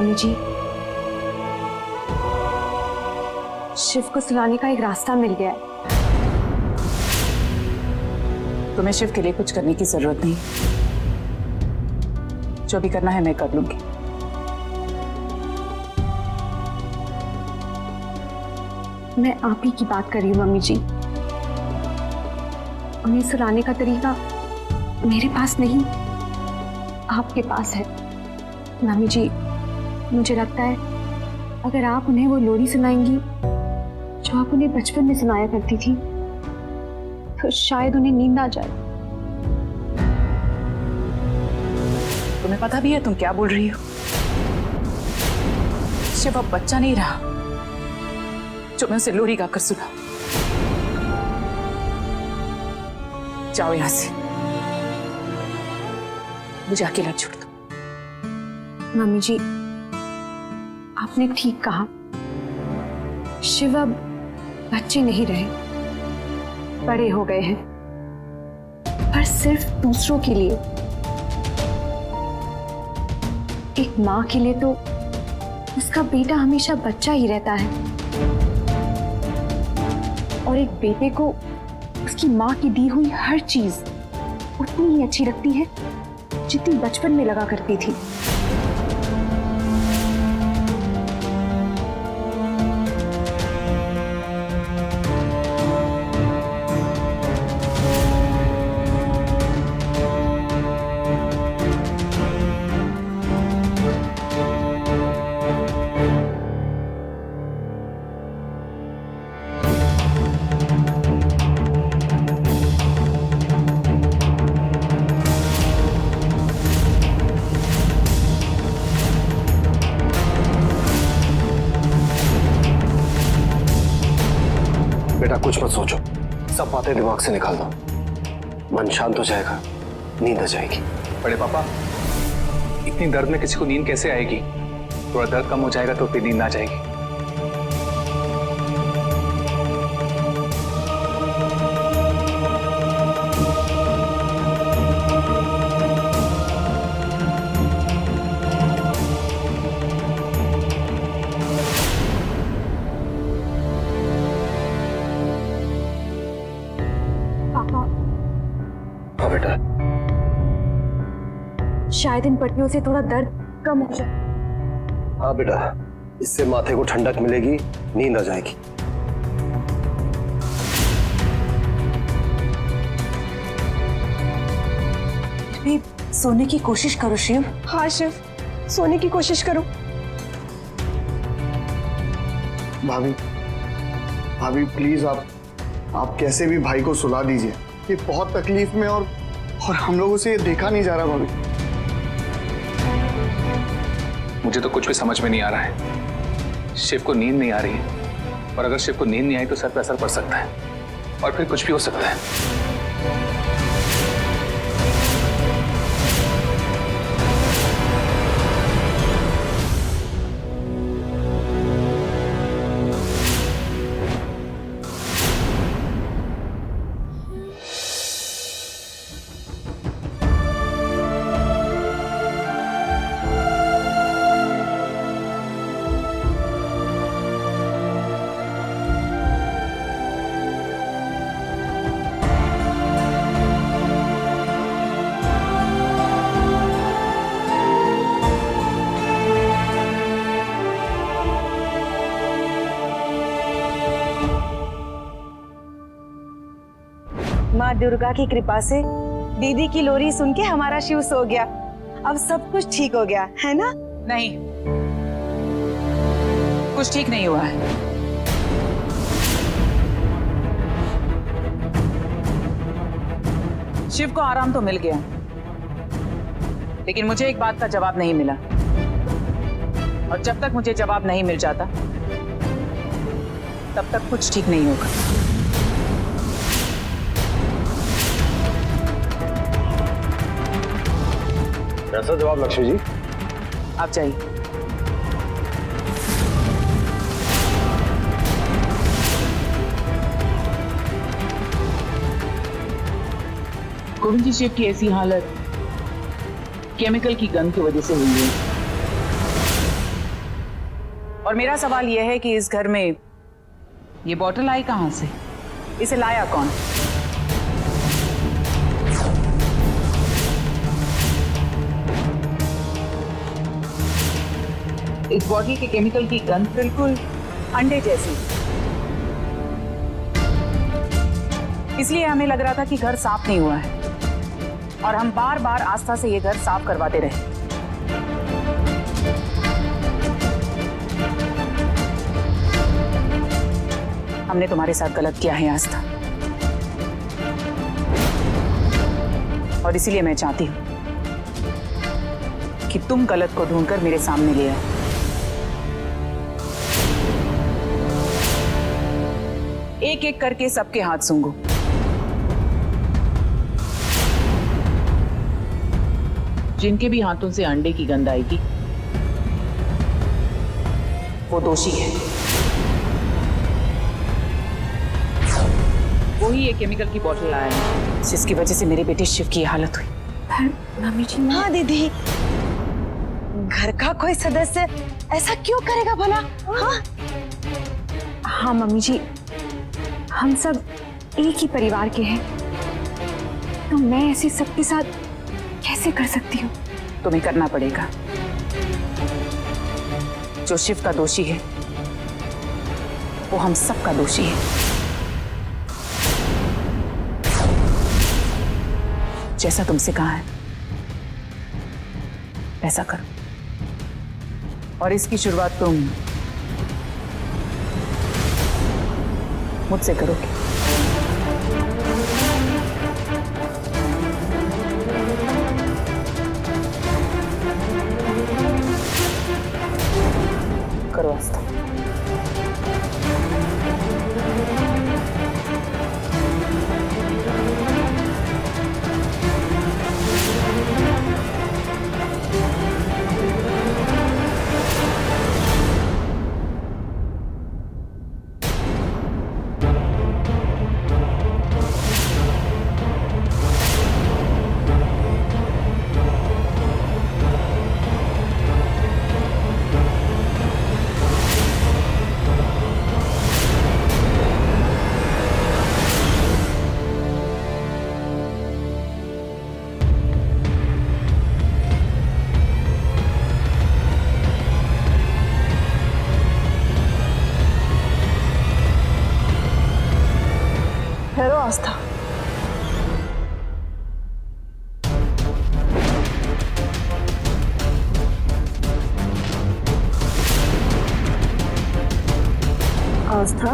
Mummy जी, शिव को सुलाने का एक रास्ता मिल गया है। तुम्हें शिव के लिए कुछ करने की जरूरत नहीं, जो भी करना है मैं कर लूंगी। मैं आप ही की बात कर रही हूँ मम्मी जी। उन्हें सुलाने का तरीका मेरे पास नहीं, आपके पास है। मम्मी जी, मुझे लगता है अगर आप उन्हें वो लोरी सुनाएंगी जो आप उन्हें बचपन में सुनाया करती थी, तो शायद उन्हें नींद आ जाए। तुम्हें पता भी है तुम क्या बोल रही हो? शिव अब बच्चा नहीं रहा जो मैं उसे लोरी गाकर सुना। जाओ यहां से, मुझे अकेला छोड़ दो। मम्मी जी, आपने ठीक कहा। शिव अब बच्चे नहीं रहे, बड़े हो गए हैं, पर सिर्फ दूसरों के लिए। एक माँ के लिए तो उसका बेटा हमेशा बच्चा ही रहता है, और एक बेटे को उसकी माँ की दी हुई हर चीज उतनी ही अच्छी लगती है जितनी बचपन में लगा करती थी। बेटा कुछ मत सोचो, सब बातें दिमाग से निकाल दो, मन शांत हो जाएगा, नींद आ जाएगी। बड़े पापा, इतनी दर्द में किसी को नींद कैसे आएगी? थोड़ा दर्द कम हो जाएगा तो फिर नींद आ जाएगी। हाँ बेटा, शायद इन पट्टियों से थोड़ा दर्द कम हो जाए। हाँ बेटा, इससे माथे को ठंडक मिलेगी, नींद आ जाएगी। अभी सोने की कोशिश करो शिव। हाँ शिव, सोने की कोशिश करो। भाभी, भाभी प्लीज आप कैसे भी भाई को सुला दीजिए। ये बहुत तकलीफ में और हम लोगों से ये देखा नहीं जा रहा भाभी। मुझे तो कुछ भी समझ में नहीं आ रहा है। शिव को नींद नहीं आ रही है, और अगर शिव को नींद नहीं आई तो सर पे असर पड़ सकता है, और फिर कुछ भी हो सकता है। माँ दुर्गा की कृपा से दीदी की लोरी सुन के हमारा शिव सो गया। अब सब कुछ ठीक हो गया है ना? नहीं, कुछ ठीक नहीं हुआ है। शिव को आराम तो मिल गया, लेकिन मुझे एक बात का जवाब नहीं मिला, और जब तक मुझे जवाब नहीं मिल जाता तब तक कुछ ठीक नहीं होगा। कैसा जवाब लक्ष्मी जी? आप जाइए। गोविंद जी, शिव की ऐसी हालत केमिकल की गंध की वजह से हुई है। और मेरा सवाल यह है कि इस घर में ये बॉटल आई कहां से? इसे लाया कौन? इस बॉटल के केमिकल की गंध बिल्कुल अंडे जैसी, इसलिए हमें लग रहा था कि घर साफ नहीं हुआ है और हम बार बार आस्था से ये घर साफ करवाते रहे। हमने तुम्हारे साथ गलत किया है आस्था, और इसीलिए मैं चाहती हूं कि तुम गलत को ढूंढकर मेरे सामने ले आओ। एक एक करके सबके हाथ सूंघो। जिनके भी हाथों से अंडे की गंध आएगी वो दोषी है। वही ये केमिकल की बोतल लाया है जिसकी वजह से मेरे बेटे शिव की ये हालत हुई। पर मम्मी जी, हाँ दीदी, घर का कोई सदस्य ऐसा क्यों करेगा भला? हाँ हाँ मम्मी जी, हम सब एक ही परिवार के हैं, तो मैं ऐसे सबके साथ कैसे कर सकती हूँ? तुम्हें करना पड़ेगा। जो शिव का दोषी है वो हम सब का दोषी है। जैसा तुमसे कहा है वैसा करो, और इसकी शुरुआत तुम मुझसे करोगे। करो आस्था। ठहरो आस्था, आस्था,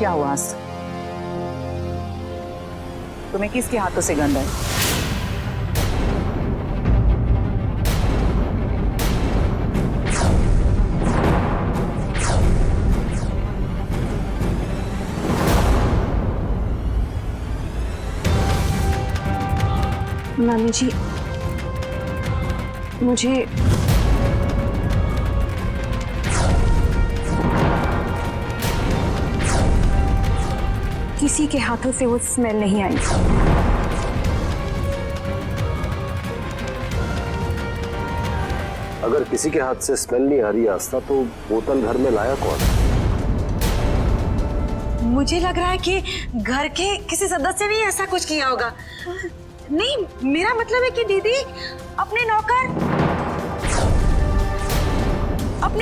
क्या हुआ आस्था? तुम्हें किसके हाथों से गंध आई? मामी जी, मुझे किसी के हाथों से वो स्मेल नहीं आई। अगर किसी के हाथ से स्मेल नहीं आ रही आस्था, तो बोतल घर में लाया कौन? मुझे लग रहा है कि घर के किसी सदस्य ने ऐसा कुछ किया होगा। नहीं, मेरा मतलब है कि दीदी अपने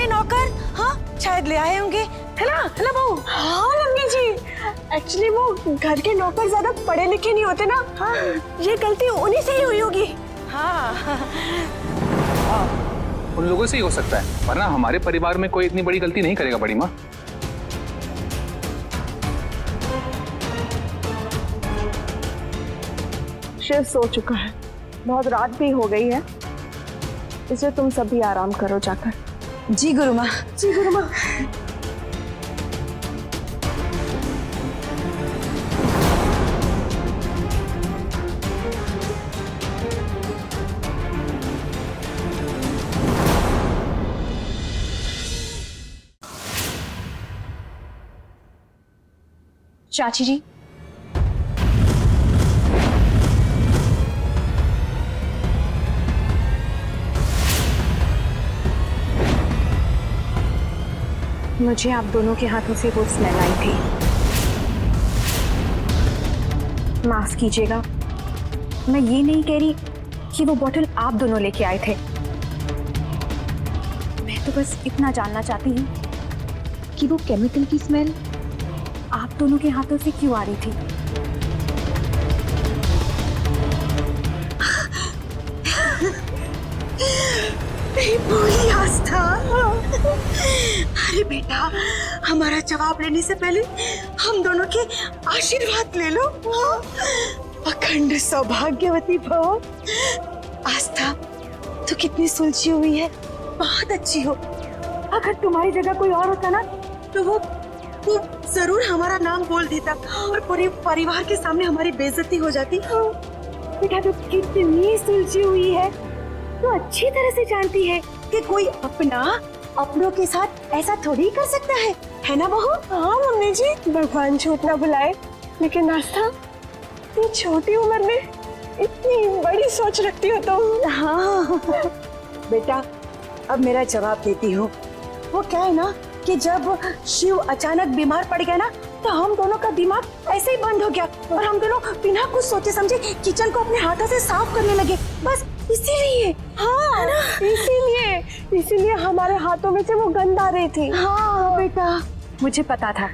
नौकर हाँ शायद ले आए होंगे, है ना बहू? हाँ मम्मी जी, एक्चुअली वो घर के नौकर ज्यादा पढ़े लिखे नहीं होते ना। हाँ, ये गलती उन्हीं से ही हुई होगी। हाँ उन लोगों से ही हो सकता है, वरना हमारे परिवार में कोई इतनी बड़ी गलती नहीं करेगा बड़ी माँ। शिव सो चुका है, बहुत रात भी हो गई है, इसलिए तुम सभी आराम करो जाकर। जी गुरु माँ। जी गुरु माँ। चाची जी, मुझे आप दोनों के हाथों से वो स्मेल आई थी। माफ कीजिएगा, मैं ये नहीं कह रही कि वो बोतल आप दोनों लेके आए थे। मैं तो बस इतना जानना चाहती हूँ कि वो केमिकल की स्मेल आप दोनों के हाथों से क्यों आ रही थी? बोली आस्था। अरे बेटा, हमारा जवाब लेने से पहले हम दोनों के आशीर्वाद ले लो। अखंड सौभाग्यवती भव। आस्था, तू कितनी सुलझी हुई है, बहुत अच्छी हो। अगर तुम्हारी जगह कोई और होता ना, तो वो जरूर हमारा नाम बोल देता और पूरे परिवार के सामने हमारी बेइज्जती हो जाती। बेटा तू कितनी सुलझी हुई है, तो अच्छी तरह से जानती है कि कोई अपनों के साथ ऐसा थोड़ी कर सकता है ना बहू? हाँ मम्मी जी, भगवान झूठ ना बुलाए, लेकिन आस्था इतनी छोटी उम्र में इतनी बड़ी सोच रखती हो तुम। हाँ बेटा, अब मेरा जवाब देती हूँ। वो क्या है ना कि जब शिव अचानक बीमार पड़ गया ना, तो हम दोनों का दिमाग ऐसे ही बंद हो गया और हम दोनों बिना कुछ सोचे समझे किचन को अपने हाथों से साफ करने लगे, बस इसीलिए। हाँ इसीलिए हमारे हाथों में से वो गंध आ रही थी। हाँ बेटा, मुझे पता था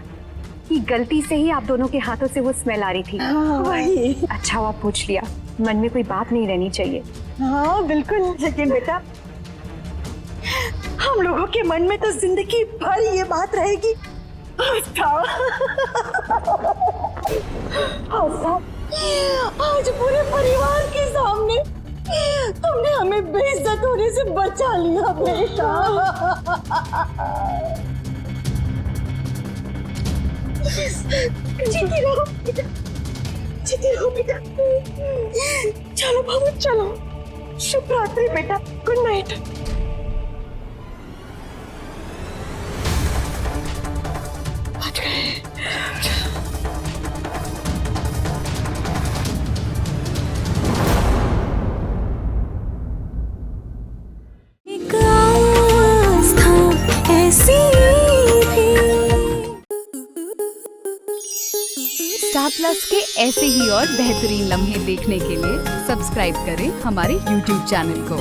कि गलती से ही आप दोनों के हाथों से वो स्मेल आ रही थी। हाँ वही। अच्छा हुआ पूछ लिया, मन में कोई बात नहीं रहनी चाहिए। हाँ बिल्कुल, लेकिन बेटा हम लोगों के मन में तो जिंदगी भर ये बात रहेगी। आस्था, आज पूरे परिवार के सामने तुमने हमें बेइज्जत होने से बचा लिया बेटा। जीती रहो बेटा, जीती रहो बेटा। चलो बाबू चलो, शुभ रात्रि बेटा, गुड नाइट। स्टार प्लस के ऐसे ही और बेहतरीन लम्हे देखने के लिए सब्सक्राइब करें हमारे YouTube चैनल को।